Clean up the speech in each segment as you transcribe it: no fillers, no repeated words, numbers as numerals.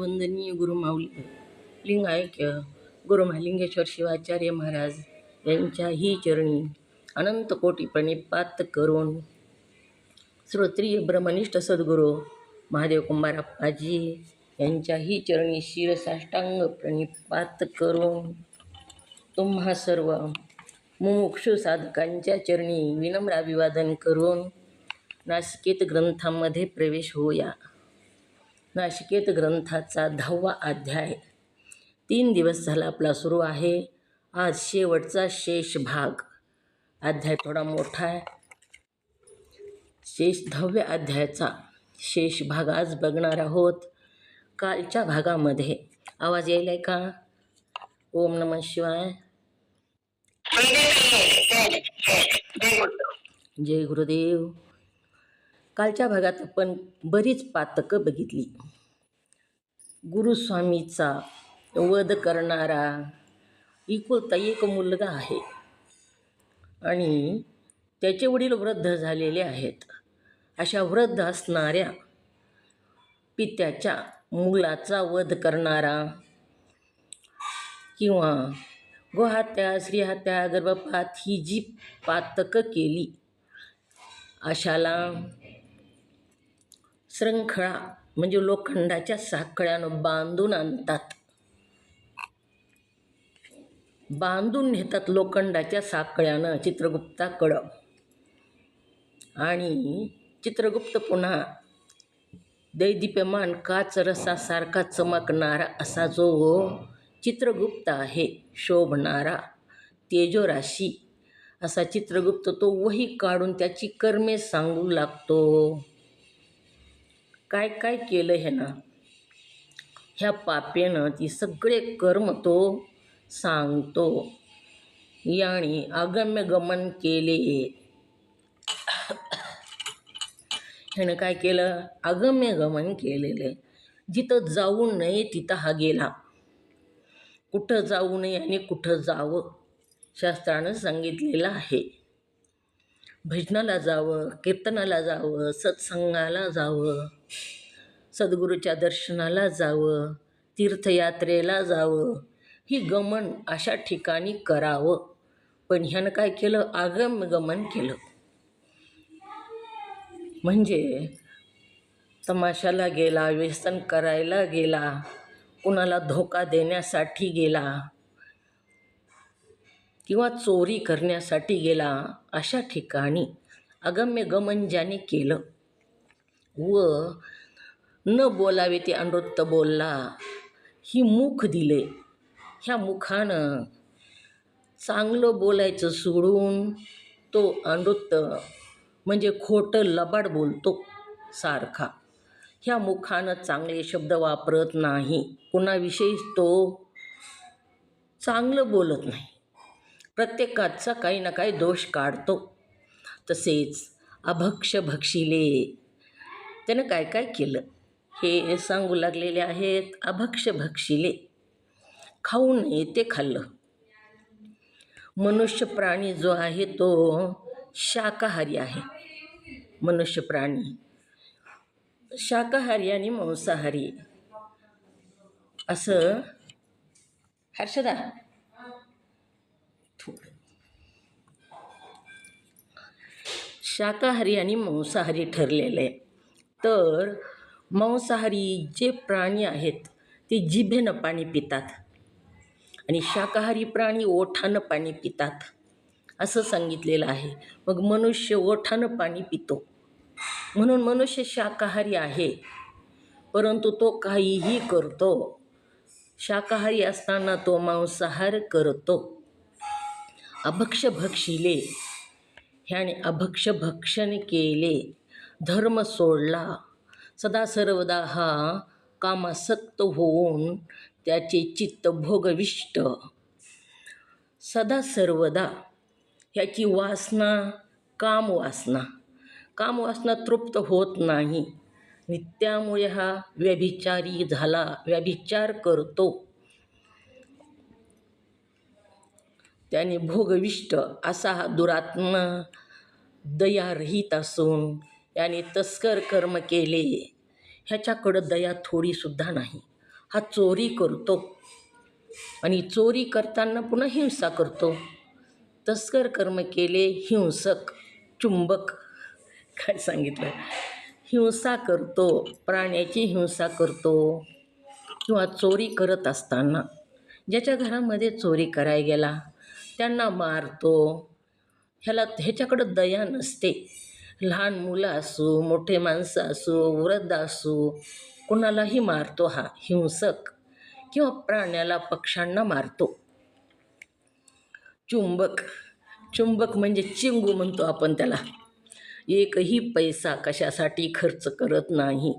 वंदनीय गुरुमाऊली लिंगायक्य गुरुमहालिंगेश्वर शिवाचार्य महाराज यांच्याही चरणी अनंत कोटी प्रणिपात करून श्रोत्रिय ब्रह्मनिष्ठ सद्गुरू महादेव कुंभारप्पाजी यांच्याही चरणी शिरसाष्टांग प्रणिपात करून तुम्हा सर्व मुमुक्षु साधकांच्या चरणी विनम्र अभिवादन करून नासिकेत ग्रंथामध्ये प्रवेश होऊया. नासिकेत ग्रंथाचा 10वा अध्याय 3 दिवस झाला आपला सुरू आहे. आज शेवटचा शेष भाग. अध्याय थोडा मोठा आहे. 10व्या अध्यायाचा शेष भाग आज बघणार आहोत. कालच्या भागामध्ये आवाज यायलाय का? ओम नमः शिवाय. जय गुरुदेव. कालच्या भागात आपण बरीच पातकं बघितली. गुरुस्वामीचा वध करणारा एकुलता एक मुलगा आहे आणि त्याचे वडील वृद्ध झालेले आहेत. अशा वृद्ध असणाऱ्या पित्याच्या मुलाचा वध करणारा किंवा गोहत्या, स्त्रीहत्या, गर्भपात ही जी पातकं केली अशाला श्रंखळा म्हणजे लोखंडाच्या साखळ्यानं बांधून आणतात. बांधून नेतात लोखंडाच्या साखळ्यानं चित्रगुप्ताकडं. आणि चित्रगुप्त पुन्हा दैदिप्यमान काचरसासारखा चमकणारा असा जो चित्रगुप्त आहे, शोभणारा तेजोराशी असा चित्रगुप्त, तो वही काढून त्याची कर्मे सांगू लागतो. काय काय केलं ह्यानं, ह्या पापेनं ती सगळे कर्म तो सांगतो. याने अगम्य गमन केले. ह्यानं काय केलं? अगम्य गमन केलेले. जिथं जाऊ नये तिथं हा गेला. कुठं जाऊ नये आणि कुठं जावं शास्त्रानं सांगितलेलं आहे. भजनाला जावं, कीर्तनाला जावं, सत्संगाला जावं, सद्गुरूच्या दर्शनाला जावं, तीर्थयात्रेला जावं, ही गमन अशा ठिकाणी करावं. पण ह्यानं काय केलं? आगम्य गमन केलं. म्हणजे तमाशाला गेला, व्यसन करायला गेला, कुणाला धोका देण्यासाठी गेला किंवा चोरी करण्यासाठी गेला, अशा ठिकाणी अगम्य गमन ज्याने केलं व न बोलावे ते अनृत बोलला, ही मुख दिले. ह्या मुखानं चांगलं बोलायचं सोडून तो अनृत म्हणजे खोटं लबाड बोलतो सारखा. ह्या मुखानं चांगले शब्द वापरत नाही, कुणाविषयी तो चांगलं बोलत नाही, प्रत्येकाचा काही ना काही दोष काढतो. तसेच अभक्ष भक्षिले, त्यानं काय काय केलं हे सांगू लागलेले आहेत. अभक्ष भक्षिले, खाऊ नये ते खाल्लं. मनुष्य प्राणी जो आहे तो शाकाहारी आहे. मनुष्य प्राणी शाकाहारी आणि मांसाहारी असं. हर्षदा शाकाहारी आणि मांसाहारी ठरलेलं आहे. तर मांसाहारी जे प्राणी आहेत ते जिभेनं पाणी पितात आणि शाकाहारी प्राणी ओठानं पाणी पितात असं सांगितलेलं आहे. मग मनुष्य ओठानं पाणी पितो म्हणून मनुष्य शाकाहारी आहे. परंतु तो काहीही करतो. शाकाहारी असताना तो मांसाहार करतो. अभक्ष भक्षिले, ह्याने अभक्ष भक्षण केले, धर्म सोडला, सदा सर्वदा हा कामासक्त होऊन त्याचे चित्त भोगविष्ट, सदा सर्वदा ह्याची वासना कामवासना तृप्त होत नाही. त्यामुळे हा व्यभिचारी झाला, व्यभिचार करतो. त्याने भोगविष्ट असा हा दुरात्मा दयारहित असून याने तस्कर कर्म केले. ह्याच्याकडं दया थोडीसुद्धा नाही. हा चोरी करतो आणि चोरी करताना पुन्हा हिंसा करतो. तस्कर कर्म केले हिंसक चुंबक. काय सांगितलं? हिंसा करतो, प्राण्याची हिंसा करतो किंवा चोरी करत असताना ज्याच्या घरामध्ये चोरी करायला गेला त्यांना मारतो. ह्याच्याकडं दया नसते. लहान मुलं असो, मोठे माणसं असो, वृद्ध असो, कुणालाही मारतो हा हिंसक, किंवा प्राण्याला पक्ष्यांना मारतो. चुंबक. चुंबक म्हणजे चिंगू म्हणतो आपण त्याला. एकही पैसा कशासाठी खर्च करत नाही,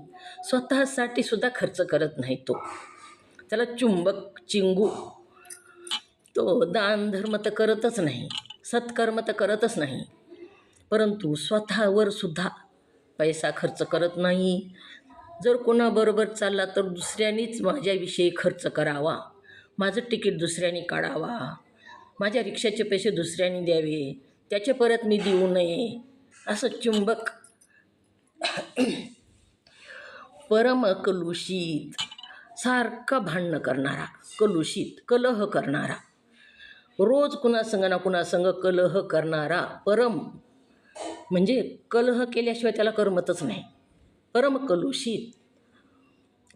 स्वतःसाठी सुद्धा खर्च करत नाही तो. त्याला चुंबक चिंगू. तो दान धर्म तर करतच नाही, सत्कर्म तर करतच नाही, परंतु स्वतःवर सुद्धा पैसा खर्च करत नाही. जर कोणाबरोबर चालला तर दुसऱ्यांनीच माझ्याविषयी खर्च करावा, माझं तिकीट दुसऱ्यांनी काढावा, माझ्या रिक्षाचे पैसे दुसऱ्यांनी द्यावे, त्याचे परत मी देऊ नये, असं चुंबक. परमकलुषित. सारखं भांडणं करणारा, कलुषित कलह करणारा, रोज कुणासंग ना कुणासंग कलह करणारा. परम म्हणजे कलह केल्याशिवाय त्याला करमतच नाही. परमकलुषित.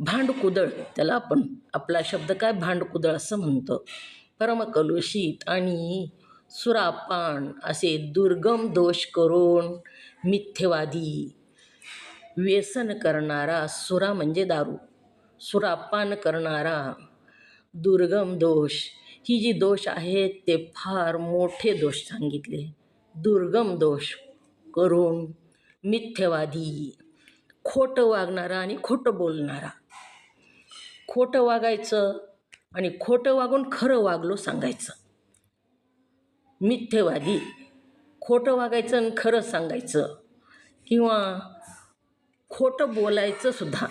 भांडकुदळ त्याला आपण, आपला शब्द काय भांडकुदळ असं म्हणतो. परमकलुषित आणि सुरापान असे दुर्गम दोष करून मिथ्यवादी. व्यसन करणारा. सुरा म्हणजे दारू, सुरापान करणारा. दुर्गम दोष. ही जी दोष आहेत ते फार मोठे दोष सांगितले. दुर्गम दोष करून मिथ्यवादी. खोटं वागणारा आणि खोटं बोलणारा. खोटं वागायचं आणि खोटं वागून खरं वागलो सांगायचं. मिथ्यवादी. खोटं वागायचं आणि खरं सांगायचं, किंवा खोटं बोलायचं सुद्धा.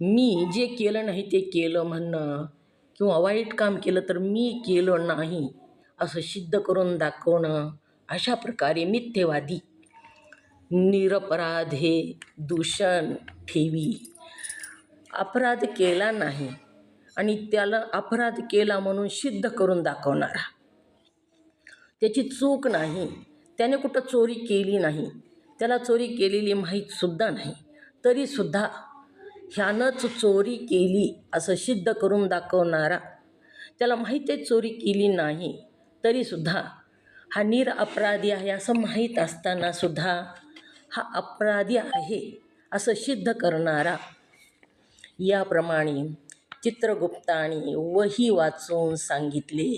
मी जे केलं नाही ते केलं म्हणणं, किंवा वाईट काम केलं तर मी केलं नाही असं सिद्ध करून दाखवणं. अशा प्रकारे मिथ्यवादी. निरपराधे. दूषण ठेवी. अपराध केला नाही आणि त्याला अपराध केला म्हणून सिद्ध करून दाखवणारा. त्याची चूक नाही, त्याने कुठं चोरी केली नाही, त्याला चोरी केलेली माहीतसुद्धा नाही, तरीसुद्धा ह्यानंच चोरी केली असं सिद्ध करून दाखवणारा. त्याला माहीत आहे चोरी केली नाही, तरीसुद्धा हा निरअपराधी आहे असं माहीत असतानासुद्धा हा अपराधी आहे असं सिद्ध करणारा. याप्रमाणे चित्रगुप्ताने वही वाचून सांगितले.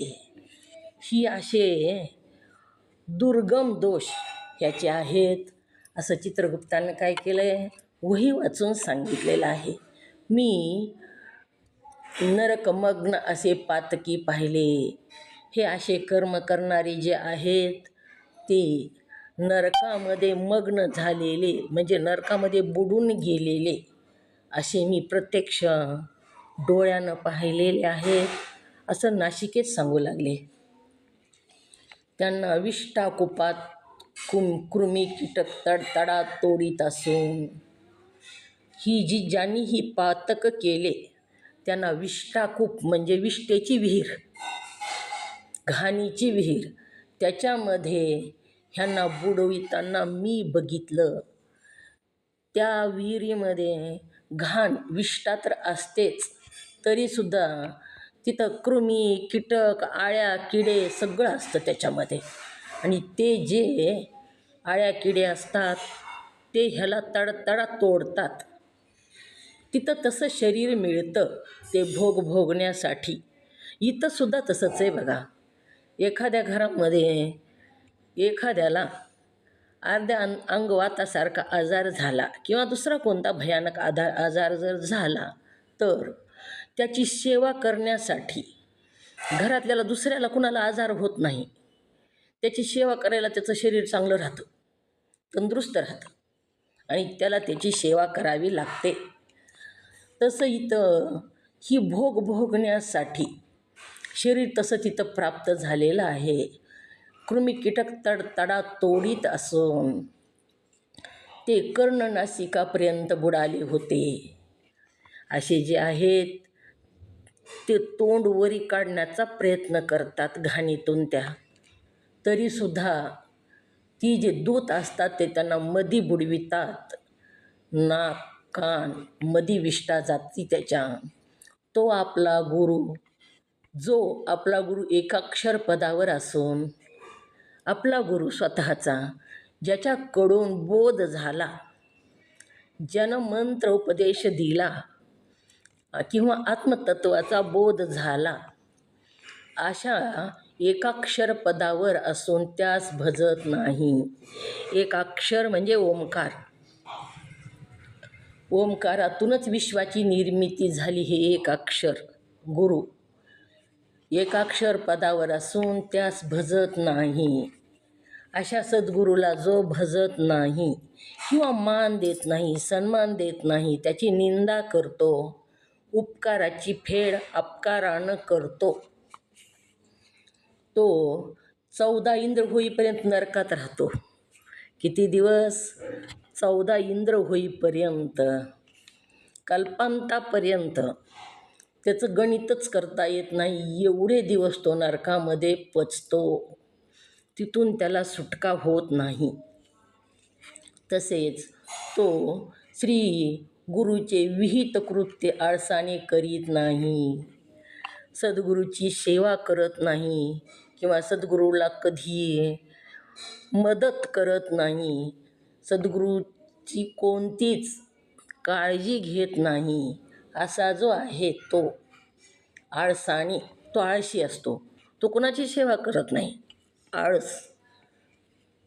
ही असे दुर्गम दोष ह्याचे आहेत असं चित्रगुप्तानं काय केलं आहे, वही वाचून सांगितलेलं आहे. मी नरकमग्न असे पातकी पाहिले. हे असे कर्म करणारे जे आहेत ते नरकामध्ये मग्न झालेले, म्हणजे नरकामध्ये बुडून गेलेले असे मी प्रत्यक्ष डोळ्यानं पाहिलेले आहेत असं नाशिकेत सांगू लागले. त्यांना विष्टाकुपात कृमी कीटक तडतडा तोडीत असून, ज्यांनी ही पातक केले त्यांना विष्टाकूप म्हणजे विष्टेची विहीर, घाणीची विहीर, त्याच्यामध्ये ह्यांना बुडविताना मी बघितलं. त्या विहिरीमध्ये घाण विष्ठा तर असतेच, तरीसुद्धा तिथं कृमी कीटक आळ्या किडे सगळं असतं त्याच्यामध्ये. आणि ते जे आळ्या किडे असतात ते ह्याला तडतडा तोडतात. तिथं तसं शरीर मिळतं ते भोगण्यासाठी. इथंसुद्धा तसंच आहे बघा. एखाद्या घरामध्ये एखाद्याला अर्ध्या अंगवातासारखा आजार झाला किंवा दुसरा कोणता भयानक आजार जर झाला तर त्याची सेवा करण्यासाठी घरातल्याला दुसऱ्याला कुणाला आजार होत नाही, त्याची सेवा करायला त्याचं शरीर चांगलं राहतं, तंदुरुस्त राहतं आणि त्याला त्याची सेवा करावी लागते. तसं इथं ही भोगण्यासाठी शरीर तसं तिथं प्राप्त झालेलं आहे. कृमी कीटक तडतडा तोडीत असून ते कर्णनासिकापर्यंत बुडाले होते. असे जे आहेत ते तोंड वरी काढण्याचा प्रयत्न करतात घाणीतून त्या, तरीसुद्धा ती जे दूत असतात ते त्यांना मधी बुडवितात. नाक कान मधी विष्ठा जाती त्याच्या. तो आपला गुरु, जो आपला गुरु एकाक्षर पदावर असून, आपला गुरु स्वतःचा, ज्याच्याकडून बोध झाला, ज्यानं मंत्र उपदेश दिला किंवा आत्मतत्वाचा बोध झाला, अशा एकाक्षर पदावर असून त्यास भजत नाही. एकाक्षर म्हणजे ओंकार. ओंकारातूनच विश्वाची निर्मिती झाली. हे एकाक्षर गुरु एकाक्षर पदावर असून त्यास भजत नाही. अशा सद्गुरूला जो भजत नाही किंवा मान देत नाही, सन्मान देत नाही, त्याची निंदा करतो, उपकाराची फेड अपकारानं करतो, तो 14 इंद्र होईपर्यंत नरकात राहतो. किती दिवस? 14 इंद्र होईपर्यंत, कल्पांतापर्यंत. त्याचं गणितच करता येत नाही, एवढे दिवस तो नरकामध्ये पचतो. तिथून त्याला सुटका होत नाही. तसेच तो श्री गुरुचे विहित कृत्य आळसाने करीत नाही, सद्गुरूची सेवा करत नाही किंवा सद्गुरूला कधी मदत करत नाही, सद्गुरूची कोणतीच काळजी घेत नाही. असा जो आहे तो आळसाने, तो आळशी असतो. तो कोणाची सेवा करत नाही. आळस.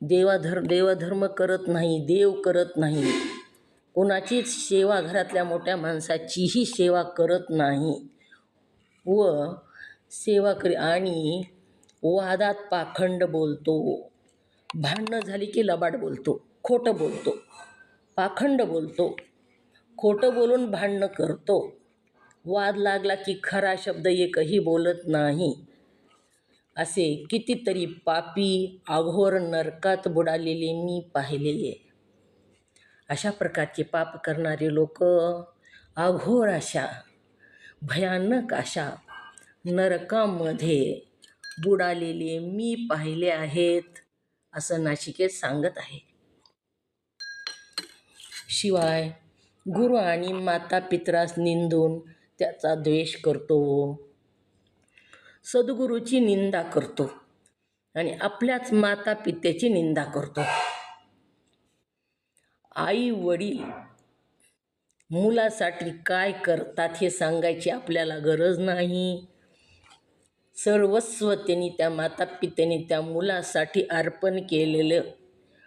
देवधर्म करत नाही, देव करत नाही, कोणाचीच सेवा, घरातल्या मोठ्या माणसाचीही सेवा करत नाही. व सेवा आणि वादात पाखंड बोलतो. भांडणं झाली की लबाड बोलतो, खोटं बोलतो, पाखंड बोलतो, खोटं बोलून भांडणं करतो. वाद लागला की खरा शब्द एकही बोलत नाही. असे कितीतरी पापी अघोर नरकात बुडालेले मी पाहिलेले. अशा प्रकारचे पाप करणारे लोक अघोर अशा भयानक अशा नरकामध्ये बुडालेले मी पाहिले आहेत, असं नाचिकेत सांगत आहे. शिवाय गुरु आणि माता पितरास निंदून त्याचा द्वेष करतो, सद्गुरूची निंदा करतो आणि आपल्याच माता पित्याची निंदा करतो. आई वडील मुलासाठी काय करतात हे सांगायची आपल्याला गरज नाही. सर्वस्व त्यांनी, त्या माता पित्याने त्या मुलासाठी अर्पण केलेलं,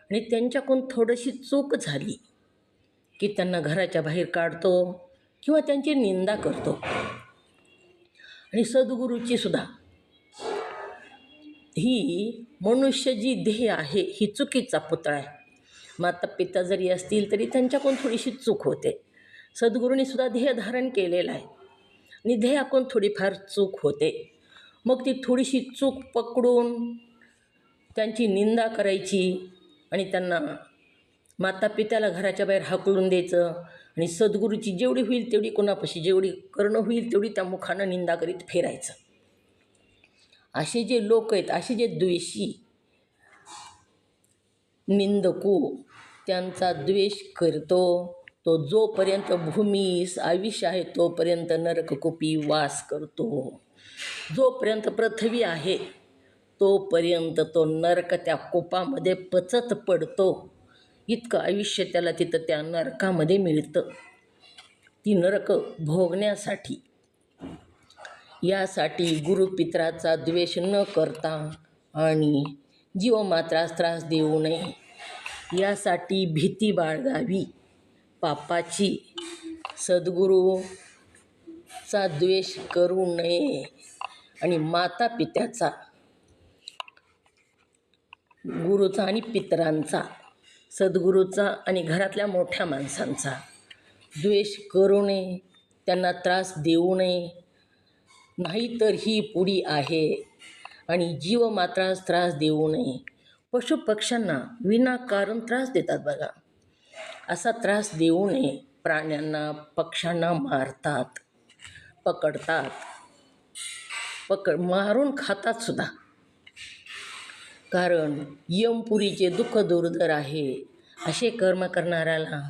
आणि त्यांच्याकडून थोडीशी चूक झाली की त्यांना घराच्या बाहेर काढतो किंवा त्यांची निंदा करतो. आणि सद्गुरूची सुद्धा ही मनुष्य जी देह आहे ही चुकीचा पुतळा आहे. माता पिता जरी असतील तरी त्यांच्याकडून थोडीशी चूक होते. सद्गुरूंनी सुद्धा देह धारण केलेलं आहे आणि देहाकडून थोडीफार चूक होते. मग ती थोडीशी चूक पकडून त्यांची निंदा करायची आणि त्यांना माता पित्याला घराच्या बाहेर हाकलून द्यायचं आणि सद्गुरूची जेवढी होईल तेवढी, कोणापाशी जेवढी करणं होईल तेवढी त्या मुखानं निंदा करीत फिरायचं. असे जे लोक आहेत, असे जे द्वेषी निंदकू, त्यांचा द्वेष करतो तो जोपर्यंत भूमीस आयुष्य आहे तोपर्यंत नरककूपी वास करतो. जोपर्यंत पृथ्वी आहे तोपर्यंत तो नरक त्या कोपामध्ये पचत पडतो. इतकं आयुष्य त्याला तिथं त्या नरकामध्ये मिळतं. ती नरक भोगण्यासाठी, यासाठी गुरुपित्राचा द्वेष न करता आणि जीवमात्रास त्रास देऊ नये, यासाठी भीती बाळगावी पापाची, सद्गुरूचा द्वेष करू नये आणि माता पित्याचा, गुरुचा आणि पितरांचा, सद्गुरूचा आणि घरातल्या मोठ्या माणसांचा द्वेष करू नये, त्यांना त्रास देऊ नये. नाहीतर ही पुडी आहे. आणि जीवमात्रास त्रास देऊ नये. पशुपक्ष्यांना विनाकारण त्रास देतात बघा, असा त्रास देऊ नये. प्राण्यांना पक्ष्यांना मारतात, पकडतात, मारून खातात सुद्धा. कारण यमपुरीचे दुःख दुर्धर आहे. असे कर्म करणाऱ्याला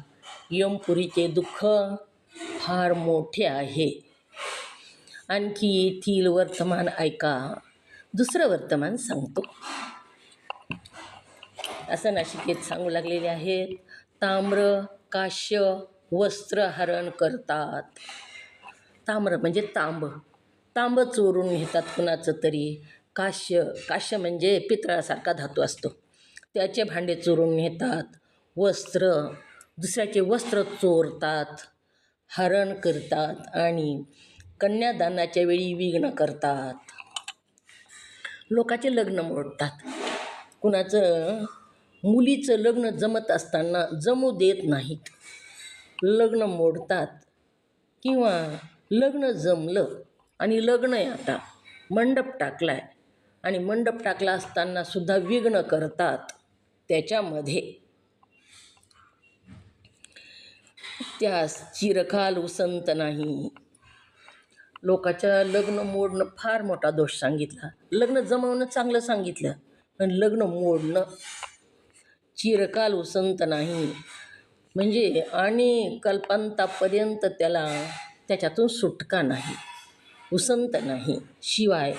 यमपुरीचे दुःख फार मोठे आहे. आणखी येथील वर्तमान ऐका. दुसरं वर्तमान सांगतो. असं नाशिकेत सांगू लागलेले आहेत. ताम्र काश्य वस्त्र हरण करतात. ताम्र म्हणजे तांब चोरून घेतात कुणाचं तरी. काश्य म्हणजे पितळासारखा धातू असतो, त्याचे भांडे चोरून नेतात. वस्त्र दुसऱ्याचे वस्त्र चोरतात, हरण करतात आणि कन्यादानाच्या वेळी विघ्न करतात. लोकाचे लग्न मोडतात. कुणाचं मुलीचं लग्न जमत असताना जमू देत नाहीत, लग्न मोडतात. किंवा लग्न जमलं आणि लग्न आहे, आता मंडप टाकला आहे आणि मंडप टाकला असताना सुद्धा विघ्न करतात. त्याच्यामध्ये त्यास चिरकाल उसंत नाही. लोकाच्या लग्न मोडणं फार मोठा दोष सांगितला. लग्न जमवणं चांगलं सांगितलं, पण लग्न मोडणं चिरकाल उसंत नाही. म्हणजे आणि कल्पांतापर्यंत त्याला त्याच्यातून सुटका नाही, उसंत नाही. शिवाय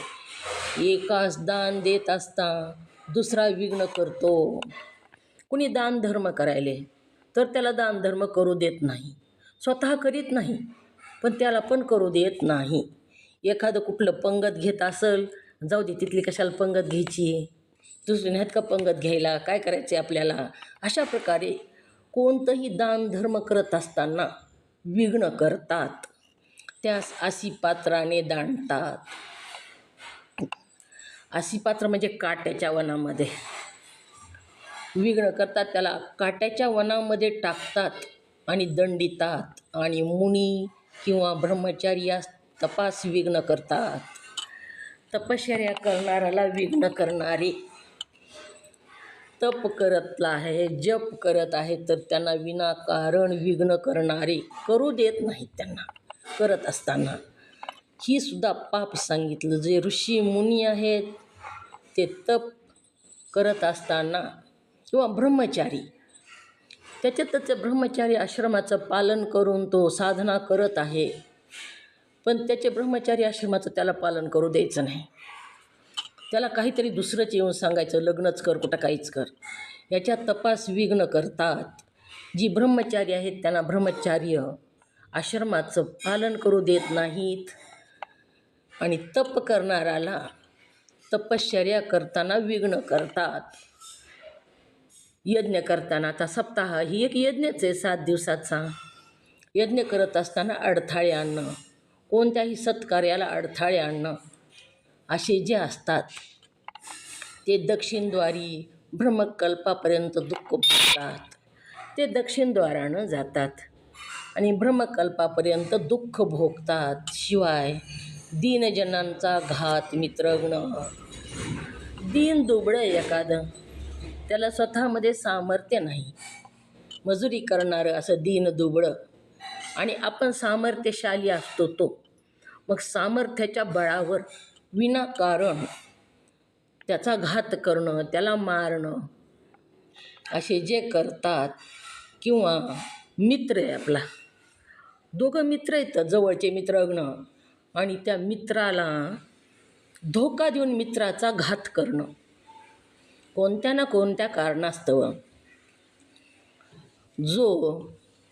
एकास दान देत असता दुसरा विघ्न करतो. कुणी दान धर्म करायले तर त्याला दान धर्म करू देत नाही. स्वतः करीत नाही पण त्याला पण करू देत नाही. एखादं कुठलं पंगत घेत असेल, जाऊ दे तिथली कशाला पंगत घ्यायची, दुसरी नाहीत का पंगत घ्यायला, काय करायचे आपल्याला. अशा प्रकारे कोणतंही दान धर्म करत असताना विघ्न करतात. त्यास आसीपात्राने दांडतात. आसीपात्र म्हणजे काट्याच्या वनामध्ये विघ्न करतात, त्याला काट्याच्या वनामध्ये टाकतात आणि दंडितात. आणि मुनी किंवा ब्रह्मचारी यास तपास विघ्न करतात. तपश्चर्या करणाऱ्याला विघ्न करणारे, तप करत आहे, जप करत आहे तर त्यांना विनाकारण विघ्न करणारे, करू देत नाहीत त्यांना करत असताना. ही सुद्धा पाप सांगितलं. जे ऋषी मुनी आहेत ते तप करत असताना किंवा ब्रह्मचारी, त्याच्यातच ब्रह्मचारी आश्रमाचं पालन करून तो साधना करत आहे, पण त्याचे ब्रह्मचारी आश्रमाचं त्याला पालन करू द्यायचं नाही. त्याला काहीतरी दुसरंच येऊन सांगायचं, लग्नच कर, कुठं काहीच कर. याच्या तपास विघ्न करतात. जी ब्रह्मचारी आहेत त्यांना ब्रह्मचार्य आश्रमाचं पालन करू देत नाहीत. आणि तप करणाऱ्याला तपश्चर्या करताना विघ्न करतात. यज्ञ करताना, आता सप्ताह ही एक यज्ञच आहे, 7 दिवसाचा. यज्ञ करत असताना अडथळे आणणं, कोणत्याही सत्कार्याला अडथळे आणणं, असे जे असतात ते दक्षिणद्वारी ब्रह्मकल्पापर्यंत दुःख भोगतात. ते दक्षिणद्वारानं जातात आणि ब्रह्मकल्पापर्यंत दुःख भोगतात. शिवाय दीनजनांचा घात मित्रग्न, दीन दुबळं एखादं, त्याला स्वतःमध्ये सामर्थ्य नाही, मजुरी करणारं असं दीन दुबळं, आणि आपण सामर्थ्यशाली असतो तो, मग सामर्थ्याच्या बळावर विनाकारण त्याचा घात करणं, त्याला मारणं, असे जे करतात. किंवा मित्र आहे आपला, दोघं मित्र आहेत जवळचे मित्रग्न, आणि त्या मित्राला धोका देऊन मित्राचा घात करणं, कोणत्या ना कोणत्या कारणास्तव जो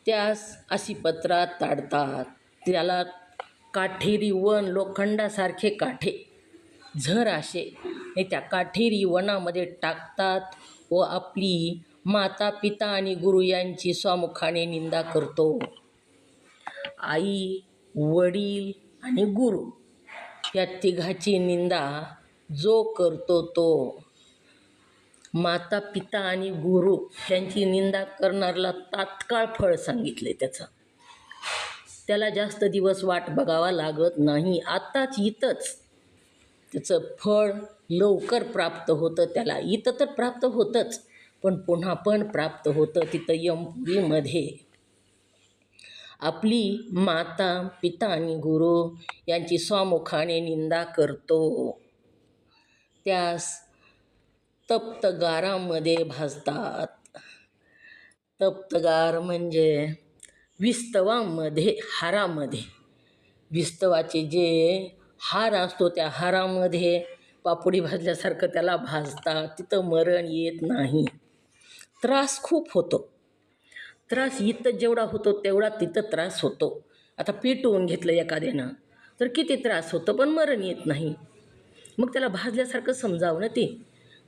त्यास आसीपत्रात ताडतात. त्याला काठेरी वन, लोखंडासारखे काठे झर असे त्या काठेरी वनामध्ये टाकतात व आपली माता पिता आणि गुरु यांची स्वामुखाने निंदा करतो. आई, वडील आणि गुरु या तिघाची निंदा जो करतो तो, माता पिता आणि गुरु यांची निंदा करणाऱ्याला तात्काळ फळ सांगितले त्याचं. त्याला जास्त दिवस वाट बघावा लागत नाही, आत्ताच इथंच त्याचं फळ लवकर प्राप्त होतं. त्याला इथं तर प्राप्त होतंच, पण पुन्हा पण प्राप्त होतं तिथं यमपुरीमध्ये. आपली माता पिता आणि गुरु यांची स्वमुखाने निंदा करतो. त्यास तप्तगारामध्ये भाजतात. तप्तगार म्हणजे विस्तवामध्ये, हारामध्ये, विस्तवाचे जे हार असतो त्या हारामध्ये पापडी भाजल्यासारखं त्याला भाजतात. तिथं मरण येत नाही. त्रास खूप होतो. त्रास इथं जेवढा होतो तेवढा तिथं त्रास होतो. आता पेटवून घेतलं एखाद्यानं तर किती त्रास होतो, पण मरण येत नाही. मग त्याला भाजल्यासारखं समजावं ना ते.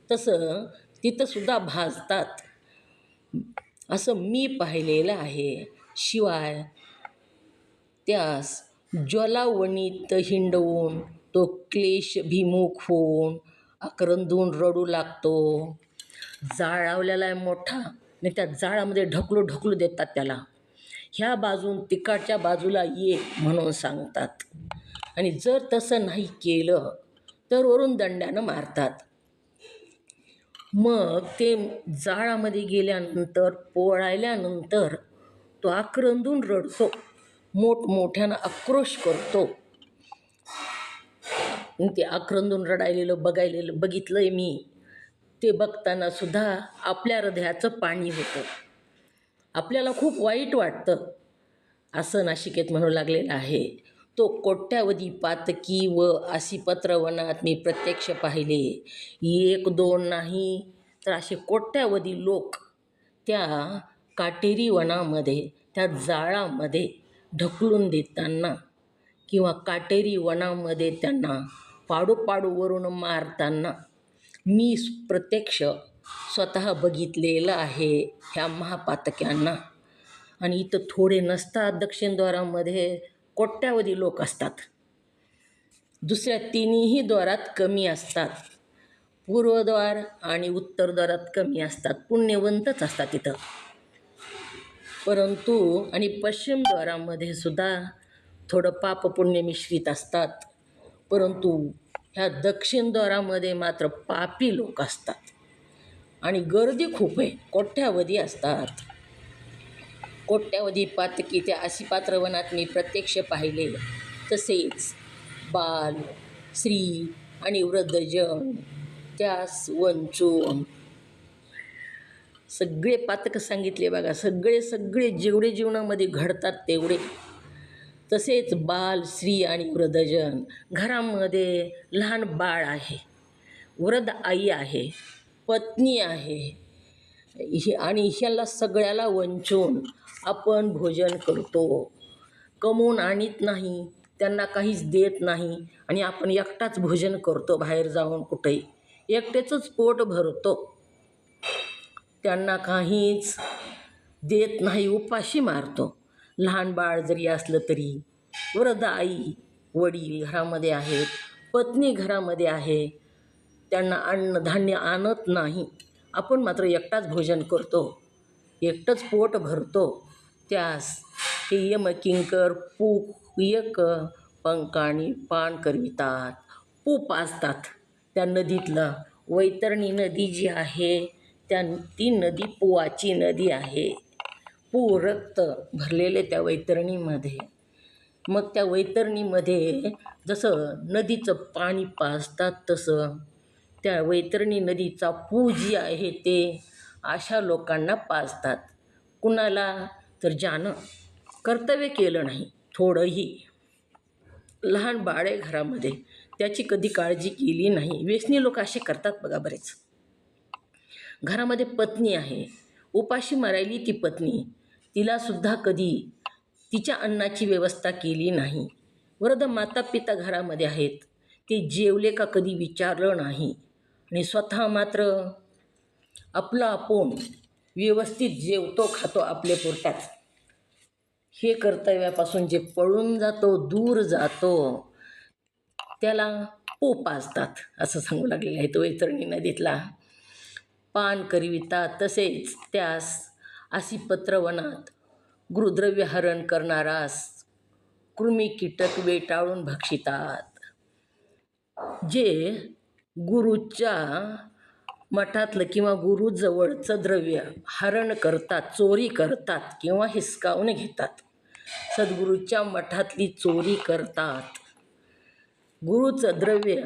तसं तिथंसुद्धा भाजतात असं मी पाहिलेलं आहे. शिवाय त्यास ज्वालावणीत हिंडवून तो क्लेशभिमुख होऊन आक्रंदून रडू लागतो. जाळ लावलेला आहे मोठा आणि त्या जाळामध्ये ढकलू ढकलू देतात त्याला. ह्या बाजून तिकडच्या बाजूला ये म्हणून सांगतात. आणि जर तसं नाही केलं तर वरून दंड्यानं मारतात. मग ते जाळामध्ये गेल्यानंतर पोळायल्यानंतर तो आक्रंदून रडतो, मोठमोठ्यानं आक्रोश करतो. ते आक्रंदून रडायलेलं बघितलंय मी. ते बघताना सुद्धा आपल्या हृदयाचं पाणी होतं. आपल्याला खूप वाईट वाटतं. असं नाशिकेत म्हणू लागलेलं आहे. तो कोट्यावधी पातकी व अशी पत्रवनात मी प्रत्यक्ष पाहिले. एक दोन नाही तर असे कोट्यावधी लोक त्या काटेरी वनामध्ये, त्या जाळामध्ये ढकलून देताना किंवा काटेरी वनामध्ये त्यांना पाडूवरून मारताना मी प्रत्यक्ष स्वतः बघितलेलं आहे ह्या महापातक्यांना. आणि इथं थोडे नसतात. दक्षिणद्वारामध्ये कोट्यावधी लोक असतात. दुसऱ्या तिन्ही द्वारात कमी असतात. पूर्वद्वार आणि उत्तरद्वारात कमी असतात. पुण्यवंतच असतात तिथं. परंतु आणि पश्चिमद्वारामध्ये सुद्धा थोडं पापपुण्य मिश्रित असतात. परंतु ह्या दक्षिणद्वारामध्ये मात्र पापी लोक असतात आणि गर्दी खूप आहे. कोट्यावधी असतात. कोट्यावधी पातकी त्या अशी पात्रवनात मी प्रत्यक्ष पाहिले. तसेच बाल, स्त्री आणि वृद्धजन त्यास वंचून सगळे पातक सांगितले बघा. सगळे जेवढे जीवनामध्ये घडतात तेवढे. तसेच बाल, स्त्री आणि वृद्धजन. घरामध्ये लहान बाळ आहे, वृद्ध आई आहे, पत्नी आहे आणि ह्याला सगळ्याला वंचून आपण भोजन करतो. कमवून आणत नाही, त्यांना काहीच देत नाही आणि आपण एकटाच भोजन करतो. बाहेर जाऊन कुठेही एकटेचंच पोट भरतो. त्यांना काहीच देत नाही, उपाशी मारतो. लहान बाळ जरी असलं तरी. वृद्ध आई वडील घरामध्ये आहेत, पत्नी घरामध्ये आहे, त्यांना अन्नधान्य आणत नाही. आपण मात्र एकटाच भोजन करतो, एकटंच पोट भरतो. त्यास हे यमकिंकर पूयक पंकाणी पान करवितात, पू पाजतात. त्या नदीतलं वैतरणी नदी जी आहे ती नदी पुवाची नदी आहे. पू रक्त भरलेले त्या वैतरणीमध्ये. मग त्या वैतरणीमध्ये जसं नदीचं पाणी पाजतात तसं त्या वैतरणी नदीचा पू जी आहे ते अशा लोकांना पाजतात. कुणाला तर ज्यानं कर्तव्य केलं नाही थोडंही. लहान बाळ आहे घरामध्ये, त्याची कधी काळजी केली नाही. व्यसनी लोक असे करतात बघा बरेच. घरामध्ये पत्नी आहे, उपाशी मारायली ती पत्नी, तिलासुद्धा कधी तिच्या अन्नाची व्यवस्था केली नाही. वृद्ध माता पिता घरामध्ये आहेत, ते जेवले का कधी विचारलं नाही आणि स्वतः मात्र आपलं आपण व्यवस्थित जेवतो खातो आपले पुरताच. हे कर्तव्यापासून जे पळून जातो, दूर जातो, त्याला पू पाजतात असं सांगू लागलेलं आहे. तो वैतरणी नदीतला पान करवितात. तसेच त्यास अशी पत्रवनात गृहद्रव्य हरण करणारास कृमी कीटक वेटाळून भक्षितात. जे गुरुच्या मठातलं किंवा गुरुजवळचं द्रव्य हरण करतात, चोरी करतात किंवा हिसकावून घेतात, सद्गुरूच्या मठातली चोरी करतात. गुरुचं द्रव्य,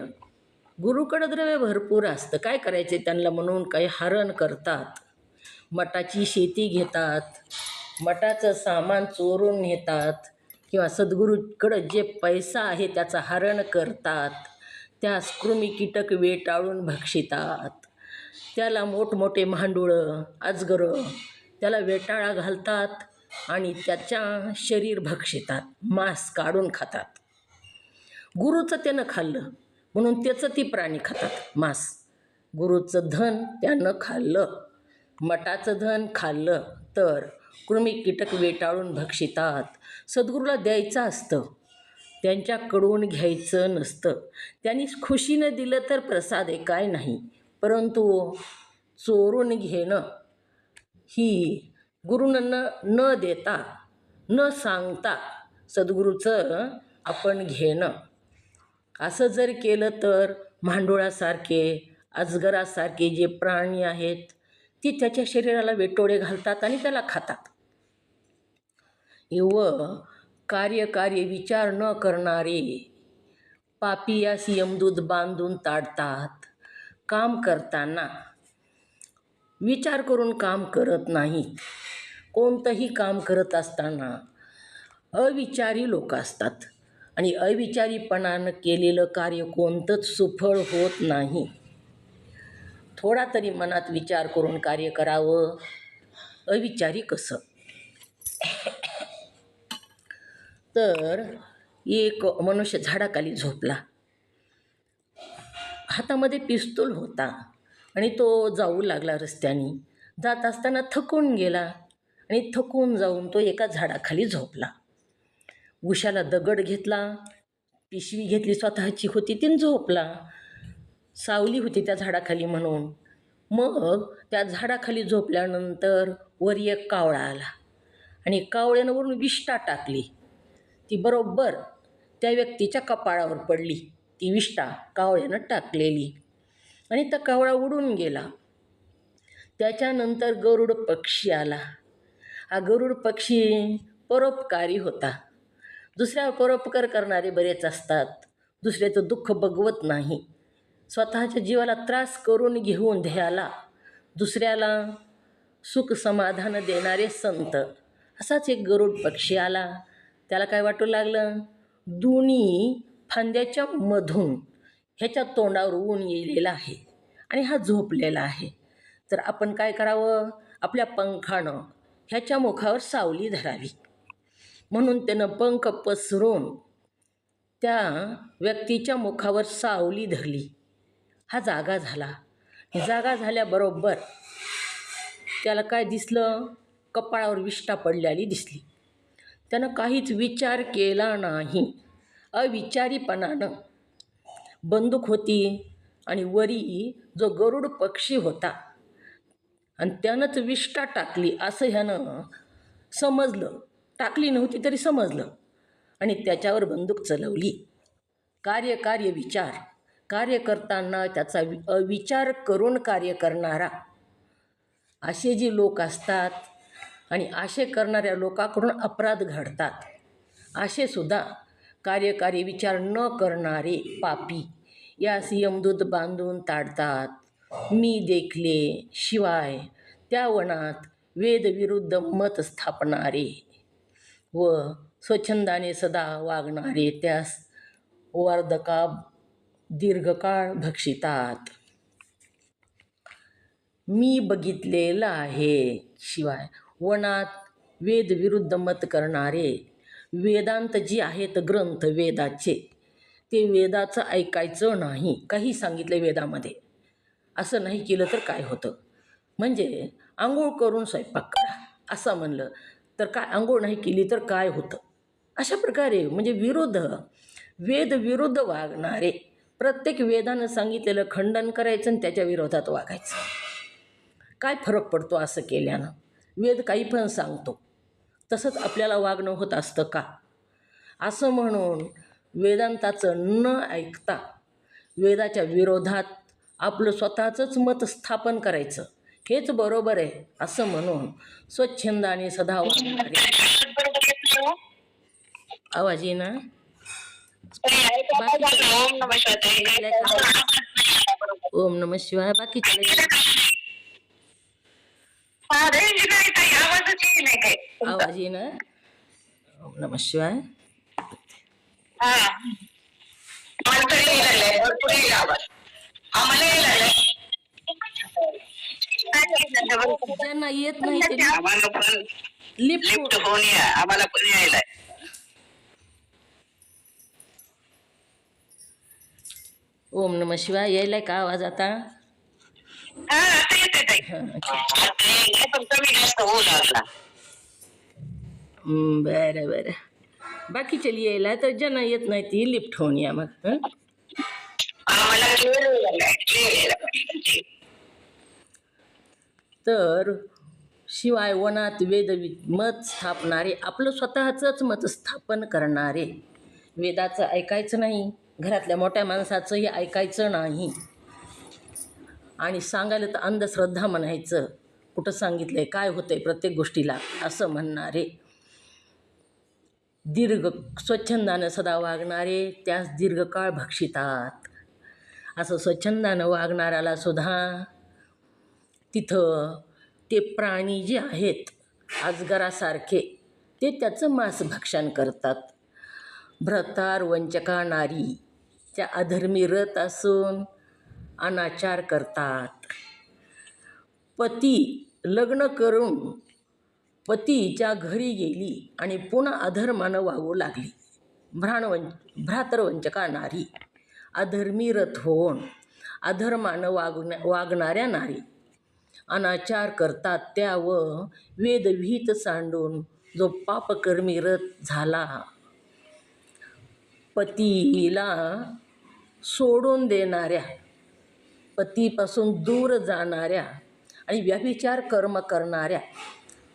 गुरुकडं द्रव्य भरपूर असतं, काय करायचे त्यांना म्हणून काही हरण करतात. मठाची शेती घेतात, मठाचं सामान चोरून नेतात किंवा सद्गुरूकडं जे पैसा आहे त्याचं हरण करतात. त्यास कृमी कीटक वेटाळून भक्षितात. त्याला मोठमोठे मांडुळं, अजगरं त्याला वेटाळा घालतात आणि त्याच्या शरीर भक्षितात, मांस काढून खातात. गुरुचं त्यानं खाल्लं म्हणून त्याचं ती प्राणी खातात मांस. गुरुचं धन त्यानं खाल्लं, मठाचं धन खाल्लं तर कृमी कीटक वेटाळून भक्षितात. सद्गुरूला द्यायचं असतं, त्यांच्याकडून घ्यायचं नसतं. त्यांनी खुशीनं दिलं तर प्रसाद आहे, काय नाही. परंतु चोरून घेणं ही गुरुनं न देता न सांगता सद्गुरूचं आपण घेणं, असं जर केलं तर मांडोळासारखे, अजगरासारखे जे प्राणी आहेत ती त्याच्या शरीराला वेटोळे घालतात आणि त्याला खातात. कार्यकारी विचार न करणारे पापी यास यमदूत बांधून ताडतात. काम करताना विचार करून काम करत नाहीत. कोणतंही काम करत असताना अविचारी लोक असतात आणि अविचारीपणानं केलेलं कार्य कोणतंच सुफळ होत नाही. थोडा तरी मनात विचार करून कार्य करावं, अविचारी कसं. तर एक मनुष्य झाडाखाली झोपला, हातामध्ये पिस्तूल होता आणि तो जाऊ लागला रस्त्याने. जात असताना थकून गेला आणि थकून जाऊन तो एका झाडाखाली झोपला. उशाला दगड घेतला, पिशवी घेतली स्वतःची होती ती झोपला. सावली होती त्या झाडाखाली म्हणून. मग त्या झाडाखाली झोपल्यानंतर वर एक कावळा आला आणि कावळ्यानं वरून विष्ठा टाकली. ती बरोबर त्या व्यक्तीच्या कपाळावर पडली, ती विष्ठा कावळ्यानं टाकलेली, आणि त्या कावळा उडून गेला. त्याच्यानंतर गरुड पक्षी आला. हा गरुड पक्षी परोपकारी होता. दुसऱ्यावर परोपकार करणारे बरेच असतात, दुसऱ्याचं दुःख बघवत नाही. स्वतःच्या जीवाला त्रास करून घेऊन ध्येयाला दुसऱ्याला सुख समाधान देणारे संत. असाच एक गरुड पक्षी आला. त्याला काय वाटू लागलं, दोन्ही फांद्याच्या मधून ह्याच्या तोंडावर ऊन येलेलं आहे आणि हा झोपलेला आहे. तर आपण काय करावं, आपल्या पंखानं ह्याच्या मुखावर सावली धरावी. म्हणून त्यानं पंख पसरून त्या व्यक्तीच्या मुखावर सावली धरली. हा जागा झाला. जागा झाल्याबरोबर त्याला काय दिसलं, कपाळावर विष्ठा पडलेली दिसली. त्यानं काहीच विचार केला नाही. अविचारीपणानं बंदूक होती आणि वरी जो गरुड पक्षी होता आणि त्यानंच विष्ठा टाकली असं ह्यानं समजलं. टाकली नव्हती तरी समजलं आणि त्याच्यावर बंदूक चलवली. कार्य विचार, कार्य करताना त्याचा अविचार करून कार्य करणारा, असे जे लोक असतात आणि असे करणाऱ्या लोकांकडून अपराध घडतात. असे सुद्धा कार्यकारी विचार न करणारे पापी यास यमदूत बांधून ताडतात. मी देखले शिवाय त्या वनात वेदविरुद्ध मत स्थापणारे व स्वच्छंदाने सदा वागणारे त्यास वार्धका दीर्घकाळ भक्षितात. मी बघितलेलं आहे शिवाय वनात वेदविरुद्ध मत करणारे, वेदांत जे आहेत ग्रंथ वेदाचे, ते वेदाचं ऐकायचं नाही. काही सांगितलं वेदामध्ये, असं नाही केलं तर काय होतं. म्हणजे आंघोळ करून स्वयंपाक करा असं म्हणलं तर काय, आंघोळ नाही केली तर काय होतं. अशा प्रकारे म्हणजे वेद विरुद्ध वागणारे, प्रत्येक वेदानं सांगितलेलं खंडन करायचं आणि त्याच्या विरोधात वागायचं. काय फरक पडतो असं केल्यानं? वेद काही पण सांगतो, तसंच आपल्याला वागणं होत असतं का? असं म्हणून वेदांताचं न ऐकता वेदाच्या विरोधात आपलं स्वतःचंच मत स्थापन करायचं, हेच बरोबर आहे असं म्हणून स्वच्छंदाने सदा वागणारे आवाज ये ना. ओम नमः शिवाय. ओम नम शिवाय. बाकीच्या आवाज ये ना. ओम नम शिवाय. ज्यांना येत नाही ते लिफ्ट होऊन या, आम्हाला पण यायला. ओम नम शिवाय. यायलाय का आवाज आता? बरं बरं. बाकीच्या यायला तर ज्यांना येत नाही ती लिफ्ट होऊन या मग. तर शिवाय वनात वेदवित मत स्थापणारे, आपलं स्वतःचंच मत स्थापन करणारे, वेदाचं ऐकायचं नाही, घरातल्या मोठ्या माणसाचंही ऐकायचं नाही, आणि सांगायला तर अंधश्रद्धा म्हणायचं, कुठं सांगितलंय काय होतंय प्रत्येक गोष्टीला असं म्हणणारे, दीर्घ स्वच्छंदानं सदा वागणारे त्यास दीर्घकाळ भक्षितात. असं स्वच्छंदानं वागणाऱ्याला सुद्धा तिथं ते प्राणी जे आहेत अजगरासारखे ते त्याचं मांस भक्षण करतात. भ्रतार वंचका नारीच्या अधर्मी रत असून अनाचार करतात. पती लग्न करून पतीच्या घरी गेली आणि पुन्हा अधर्मानं वागू लागली. भ्रातरवंचका नारी, अधर्मी रत होऊन अधर्मानं वागणाऱ्या नारी अनाचार करतात. त्या व वेदविहित सांडून जो पापकर्मी रत झाला, पतीला सोडून देणाऱ्या, पतीपासून दूर जाणाऱ्या आणि व्यभिचार कर्म करणाऱ्या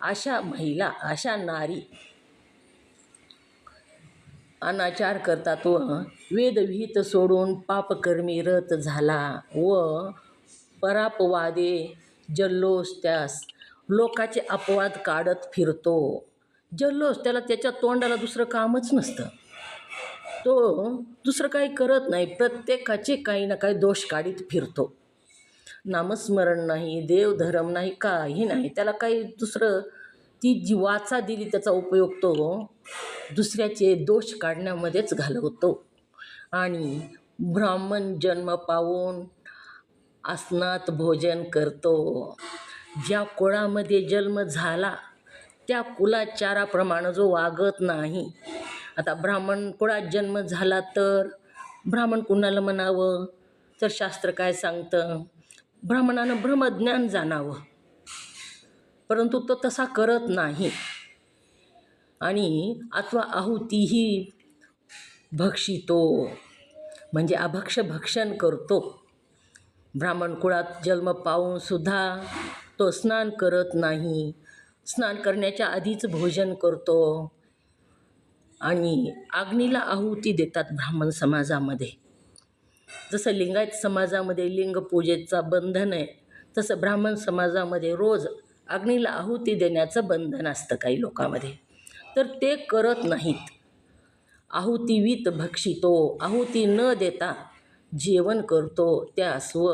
अशा महिला, अशा नारी अनाचार करतात व वेदविहित सोडून पापकर्मी रत झाला व परापवादे जल्लोष, त्यास लोकाचे अपवाद काढत फिरतो. जल्लोष, त्याला त्याच्या तोंडाला दुसरं कामच नसतं, तो दुसरं काही करत नाही, प्रत्येकाचे काही ना काही दोष काढीत फिरतो. नामस्मरण नाही, देवधर्म नाही, काही नाही, त्याला काही दुसरं, ती जी वाचा दिली त्याचा उपयोग तो दुसऱ्याचे दोष काढण्यामध्येच घालवतो. आणि ब्राह्मण जन्म पावून आसनात भोजन करतो. ज्या कुळामध्ये जन्म झाला त्या कुलाचाराप्रमाणे जो वागत नाही. आता ब्राह्मण कुळात जन्म झाला तर ब्राह्मण कुणाला म्हणावं, तर शास्त्र काय सांगतं, ब्राह्मणानं ब्रह्मज्ञान जाणावं, परंतु तो तसा करत नाही. आणि अथवा आहुतीही भक्षितो, म्हणजे अभक्ष भक्षण करतो. ब्राह्मण कुळात जन्म पाहून सुद्धा तो स्नान करत नाही, स्नान करण्याच्या आधीच भोजन करतो. आणि अग्नीला आहुती देतात ब्राह्मण समाजामध्ये. जसं लिंगायत समाजामध्ये लिंगपूजेचा बंधन आहे, तसं ब्राह्मण समाजामध्ये रोज अग्नीला आहुती देण्याचं बंधन असतं काही लोकांमध्ये, तर ते करत नाहीत. आहुतीवीत भक्षितो, आहुती न देता जेवण करतो. त्यास व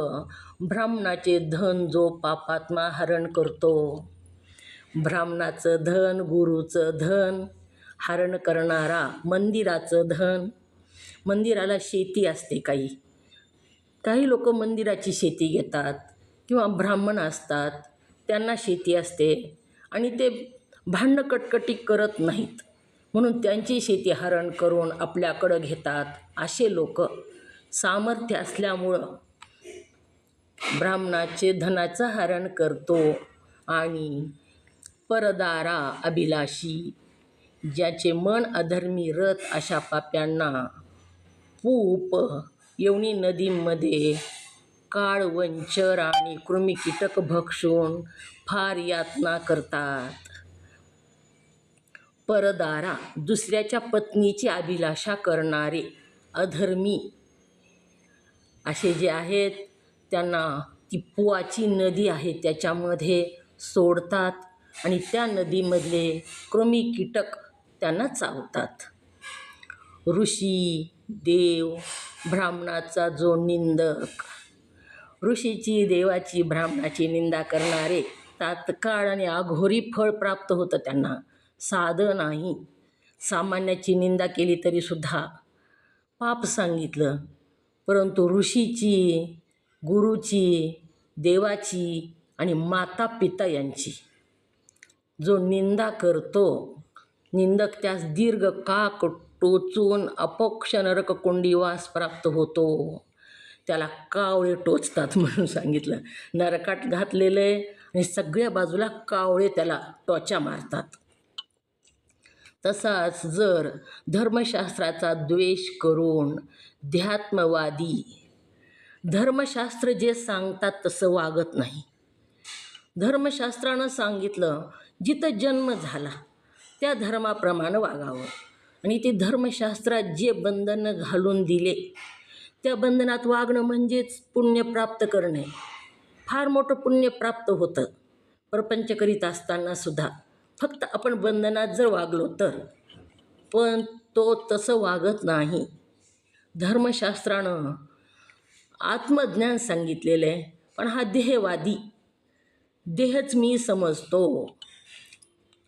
ब्राह्मणाचे धन जो पापात्मा हरण करतो. ब्राह्मणाचं धन, गुरुचं धन हरण करणारा, मंदिराचं धन, मंदिराला शेती असते, काही लोक मंदिराची शेती घेतात, किंवा ब्राह्मण असतात त्यांना शेती असते आणि ते भांडण कटकटी करत नाहीत, म्हणून त्यांची शेती हरण करून आपल्याकडं घेतात. असे लोक सामर्थ्य असल्यामुळं ब्राह्मणाचे धनाचं हरण करतो. आणि परदारा अभिलाषी, ज्याचे मन अधर्मी रत अशा पाप्यांना पूप यवनी नदीमध्ये काळवंचर आणि कृमिकीटक भक्षून फार यातना करतात. परदारा, दुसऱ्याच्या पत्नीची अभिलाषा करणारे अधर्मी असे जे आहेत त्यांना ती पुवाची नदी आहे त्याच्यामध्ये सोडतात आणि त्या नदीमधले कृमी कीटक त्यांना चावतात. ऋषी, देव, ब्राह्मणाचा जो निंदक. ऋषीची, देवाची, ब्राह्मणाची निंदा करणारे तात्काळ आणि अघोरी फळ प्राप्त होतं त्यांना, साधं नाही. सामान्याची निंदा केली तरीसुद्धा पाप सांगितलं, परंतु ऋषीची, गुरुची, देवाची आणि माता पिता यांची जो निंदा करतो, निंदक त्यास दीर्घ काक टोचून अपक्ष नरककुंडीवास प्राप्त होतो. त्याला कावळे टोचतात म्हणून सांगितलं. नरकात घातलेलं आहे आणि सगळ्या बाजूला कावळे त्याला टोचा मारतात. तसाच जर धर्मशास्त्राचा द्वेष करून ध्यात्मवादी धर्मशास्त्र जे सांगतात तसं वागत नाही. धर्मशास्त्रानं सांगितलं जिथं जन्म झाला त्या धर्माप्रमाणे वागावं, आणि ते धर्मशास्त्रात जे बंधनं घालून दिले त्या बंधनात वागणं म्हणजेच पुण्य प्राप्त करणे. फार मोठं पुण्य प्राप्त होतं प्रपंच करीत असतानासुद्धा, फक्त आपण बंधनात जर वागलो तर. पण तो तसं वागत नाही. धर्मशास्त्रानं आत्मज्ञान सांगितलेलं आहे, पण हा देहवादी, देहच मी समजतो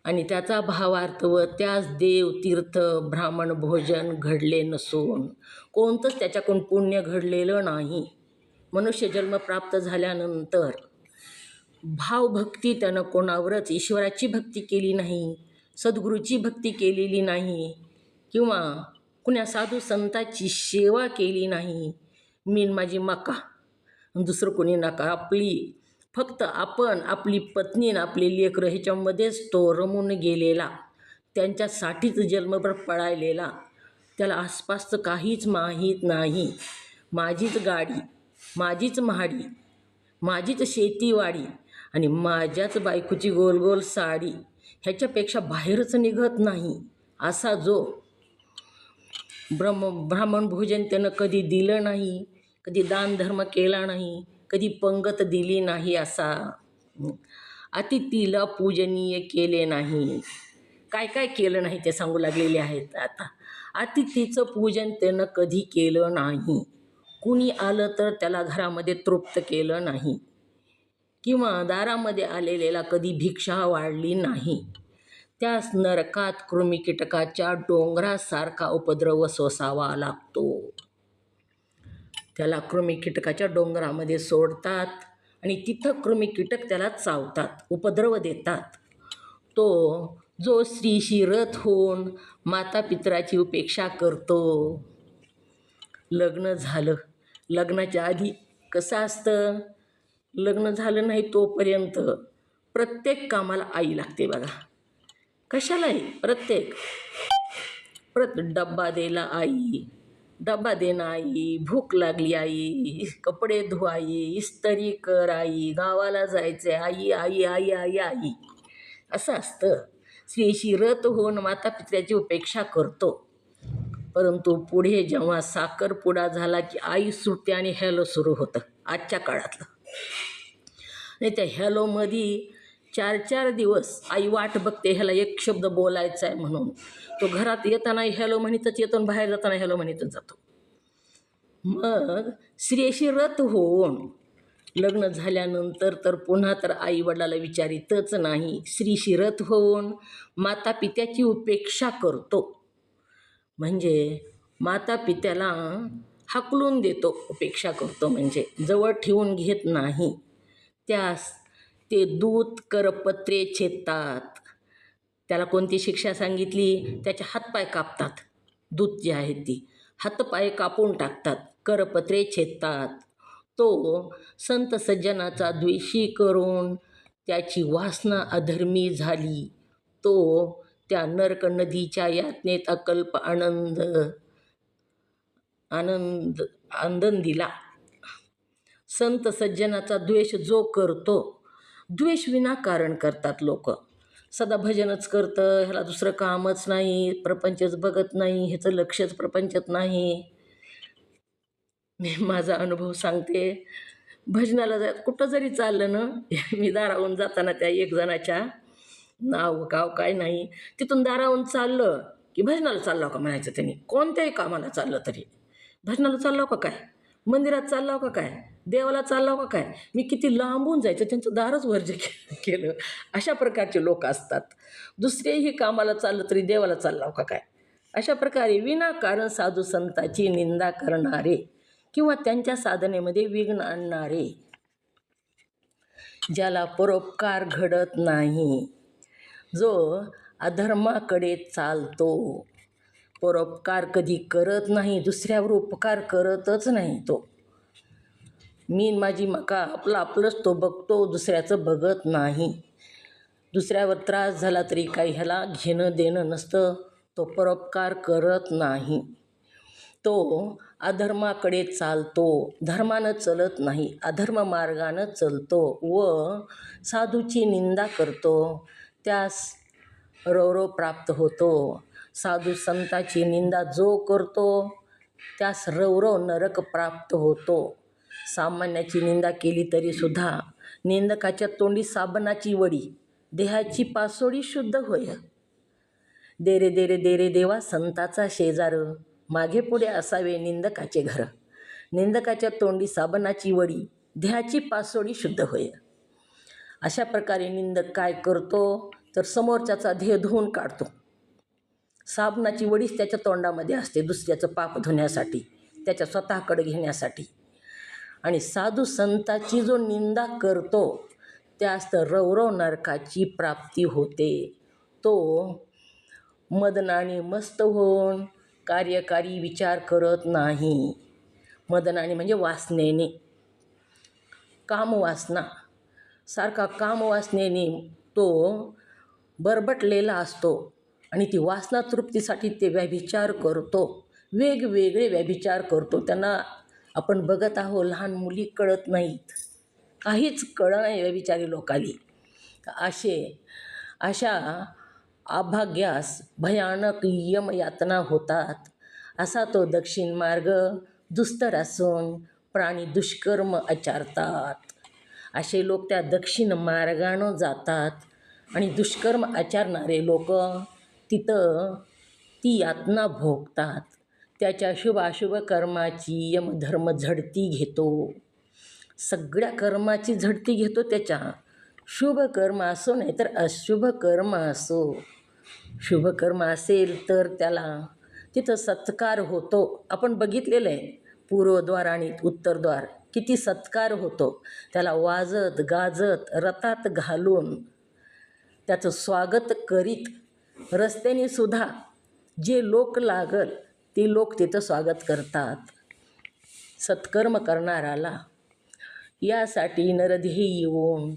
आणि त्याचा भावार्थ व त्यास देव, तीर्थ, ब्राह्मण भोजन घडले नसून कोणतंच त्याच्याकडून पुण्य घडलेलं नाही. मनुष्य जन्म प्राप्त झाल्यानंतर भावभक्ती त्यानं कोणावरच ईश्वराची भक्ती केली नाही, सद्गुरूची भक्ती केलेली नाही, किंवा कुण्या साधू संताची सेवा केली नाही. मी माझी मका, दुसरं कोणी नका. आपली फक्त आपण, आपली पत्नी आणि आपले लेकरं ह्याच्यामध्येच तो रमून गेलेला, त्यांच्यासाठीच जन्मभर पळायलेला, त्याला आसपासचं काहीच माहीत नाही. माझीच गाडी, माझीच महाडी, माझीच शेतीवाडी आणि माझ्याच बायकोची गोल गोल साडी, ह्याच्यापेक्षा बाहेरच निघत नाही. असा जो ब्राह्मण भोजन त्यानं कधी दिलं नाही, कधी दानधर्म केला नाही, कधी पंगत दिली नाही, असा अतिथीला पूजनीय केले नाही. काय काय केलं नाही ते सांगू लागलेले आहेत. आता अतिथीचं पूजन त्यानं कधी केलं नाही. कुणी आलं तर त्याला घरामध्ये तृप्त केलं नाही, किंवा दारामध्ये आलेल्याला कधी भिक्षा वाढली नाही. त्यास नरकात कृमिकीटकाच्या डोंगरासारखा उपद्रव सोसावा लागतो. त्याला कृमिकीटकाच्या डोंगरामध्ये सोडतात आणि तिथं कृमिकीटक त्याला चावतात, उपद्रव देतात. तो जो स्त्रीशी रथ होऊन माता पितराची उपेक्षा करतो, लग्न झालं, लग्नाच्या आधी कसं असतं, लग्न झालं नाही तोपर्यंत प्रत्येक कामाला आई लागते बघा. कशालाही प्रत्येक डब्बा द्यायला आई, डब्बा देणं आई, भूक लागली आई, कपडे धु आई, इस्त्री कर आई, गावाला जायचं आई, आई आई आई आई, असं असतं. स्त्रीशी रत होऊन माता पित्याची उपेक्षा करतो, परंतु पुढे जेव्हा साखरपुडा झाला की आई सुटते आणि हॅलो सुरू होतं आजच्या काळातलं. आणि त्या हॅलोमध्ये 4-4 दिवस आई वाट बघते ह्याला एक शब्द बोलायचा आहे म्हणून. तो घरात येताना हॅलो म्हणतच येतो आणि बाहेर जाताना हॅलो म्हणतच जातो. मग स्त्रीशी रत होऊन लग्न झाल्यानंतर तर पुन्हा तर आईवडिलाला विचारितच नाही. स्त्रीशी रत होऊन माता पित्याची उपेक्षा करतो, म्हणजे माता पित्याला हाकलून देतो. उपेक्षा करतो म्हणजे जवळ ठेवून घेत नाही. त्यास ते दूत करपत्रे छेदतात. त्याला कोणती शिक्षा सांगितली, त्याचे हातपाय कापतात. दूत जे आहेत ती हातपाय कापून टाकतात, करपत्रे छेदतात. तो संत सज्जनाचा द्वेषी करून त्याची वासना अधर्मी झाली, तो त्या नरक नदीच्या यातनेत अकल्प आनंदिला. संत सज्जनाचा द्वेष जो करतो, द्वेष विनाकारण करतात लोक. सदा भजनच करतं, ह्याला दुसरं कामच नाही, प्रपंचच बघत नाही, ह्याचं लक्षच प्रपंचात नाही. मी माझा अनुभव सांगते. भजनाला कुठं जरी चाललं ना, मी दारावून जाताना त्या एक जणाच्या नाव गाव काय नाही, तिथून दारावून चाललं की भजनाला चाललो का म्हणायचं त्यांनी. कोणत्याही कामाला चाललं तरी, भजनाला चाललो का काय, मंदिरात चाललो का काय, देवाला चाललो का काय, मी किती लांबून जायचं, त्यांचं दारच वर्ज केलं. अशा प्रकारचे लोक असतात. दुसरेही कामाला चाललं तरी देवाला चाललो का काय, अशा प्रकारे विनाकारण साधू संतांची निंदा करणारे किंवा त्यांच्या साधनेमध्ये विघ्न आणणारे, ज्याला परोपकार घडत नाही, जो अधर्माकडे चालतो, परोपकार कधी करत नाही, दुसऱ्यावर उपकार करतच नाही, तो मी माझी मका आपलंच तो बघतो, दुसऱ्याचं बघत नाही. दुसऱ्यावर त्रास झाला तरी काही ह्याला घेणं देणं नसतं, तो परोपकार करत नाही. तो अधर्माकडे चालतो, धर्मानं चलत नाही, अधर्म मार्गानं चलतो व साधूची निंदा करतो, त्यास रौरव प्राप्त होतो. साधू संताची निंदा जो करतो त्यास रौरव नरक प्राप्त होतो. सामान्याची निंदा केली तरीसुद्धा निंदकाच्या तोंडी साबणाची वडी, देहाची पासोडी शुद्ध होय. दे रे दे रे दे रे देवा संताचा शेजार, मागे पुढे असावे निंदकाचे घर. निंदकाच्या तोंडी साबणाची वडी, देहाची पासोडी शुद्ध होय. अशा प्रकारे निंदक काय करतो तर समोरच्याचा देह धुवून काढतो. साबणाची वडीच त्याच्या तोंडामध्ये असते दुसऱ्याचं पाप धुण्यासाठी, त्याच्या स्वतःकडे घेण्यासाठी. आणि साधू संताची जो निंदा करतो त्यास तर रौरव नरकाची प्राप्ती होते. तो मदनाने मस्त होऊन कार्यकारी विचार करत नाही. मदनाने म्हणजे वासनेने, कामवासना, सारखा कामवासनेने तो बरबटलेला असतो आणि ती वासना तृप्तीसाठी ते व्यभिचार करतो, वेगवेगळे व्यभिचार करतो. त्यांना आपण बघत आहोत, लहान मुली कळत नाहीत, काहीच कळत नाही व्यभिचारी लोकाली. अशा अभाग्यास भयानक यमयातना होतात. असा तो दक्षिण मार्ग दुस्तर असून प्राणी दुष्कर्म आचरतात. असे लोक त्या दक्षिण मार्गानं जातात आणि दुष्कर्म आचरणारे लोक तिथं ती यातना भोगतात. त्याच्या शुभाशुभ कर्माची यमधर्म झडती घेतो. सगळ्या कर्माची झडती घेतो त्याच्या. शुभ कर्म असो नाही तर अशुभ कर्म असो, शुभ कर्म असेल तर त्याला तिथं सत्कार होतो. आपण बघितलेलं आहे पूर्वद्वार आणि उत्तरद्वार किती सत्कार होतो. त्याला वाजत गाजत रथात घालून त्याचं स्वागत करीत रस्त्याने सुद्धा जे लोक लागल ते लोक तिथं स्वागत करतात सत्कर्म करणाराला. यासाठी नरदेही येऊन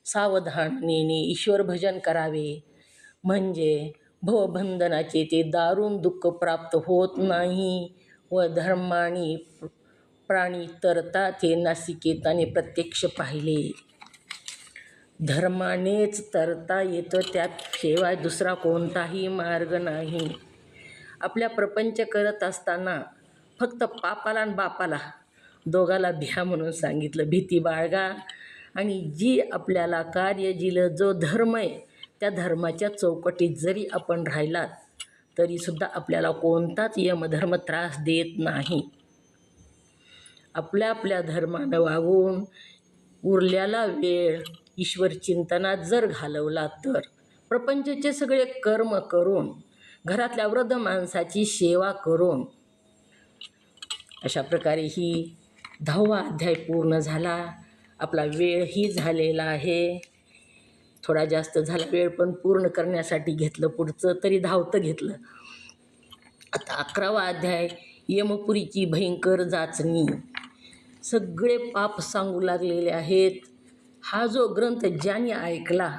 सावधानीने ईश्वर भजन करावे, म्हणजे भवबंधनाचे ते दारुण दुःख प्राप्त होत नाही व धर्माने प्राणी तरतात हे नासिकेताने प्रत्यक्ष पाहिले. धर्मानेच तरता येतं, त्याशिवाय दुसरा कोणताही मार्ग नाही. आपल्या प्रपंच करत असताना फक्त पापाला आणि बापाला दोघाला भ्या म्हणून सांगितलं, भीती बाळगा. आणि जी आपल्याला कार्य दिलं, जो धर्म आहे त्या धर्माच्या चौकटीत जरी आपण राहिलात तरीसुद्धा आपल्याला कोणताच यमधर्म त्रास देत नाही. आपल्या आपल्या धर्मानं वागून उरलेला वेळ ईश्वर चिंतनात जर घालवला तर प्रपंचाचे सगळे कर्म करून, घरातल्या वृद्ध माणसाची सेवा करून, अशा प्रकारे ही 10वा अध्याय पूर्ण झाला. आपला वेळही झालेला आहे, थोडा जास्त झाला वेळ, पण पूर्ण करण्यासाठी घेतलं, पुढचं तरी धावतं घेतलं. आता 11वा अध्याय यमपुरीची भयंकर जाचणी. सगळे पाप सांगू लागलेले आहेत. हा जो ग्रंथ ज्याने ऐकला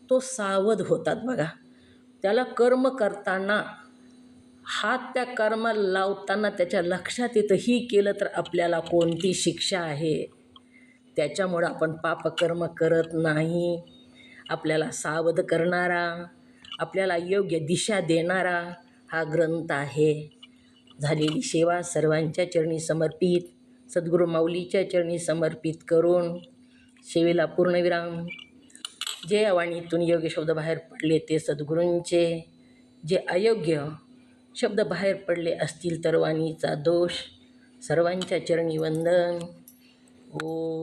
तो सावध होतात बघा. त्याला कर्म करताना, हात त्या कर्माला लावताना त्याच्या लक्षात येतं ही केलं तर आपल्याला कोणती शिक्षा आहे. त्याच्यामुळं आपण पापकर्म करत नाही. आपल्याला सावध करणारा, आपल्याला योग्य दिशा देणारा हा ग्रंथ आहे. झालेली सेवा सर्वांच्या चरणी समर्पित, सद्गुरू माऊलीच्या चरणी समर्पित करून सेवेला पूर्णविराम. जे वाणीतून योग्य शब्द बाहेर पडले ते सद्गुरूंचे. जे अयोग्य शब्द बाहेर पडले असतील तर वाणीचा दोष. सर्वांच्या चरणी वंदन. ओ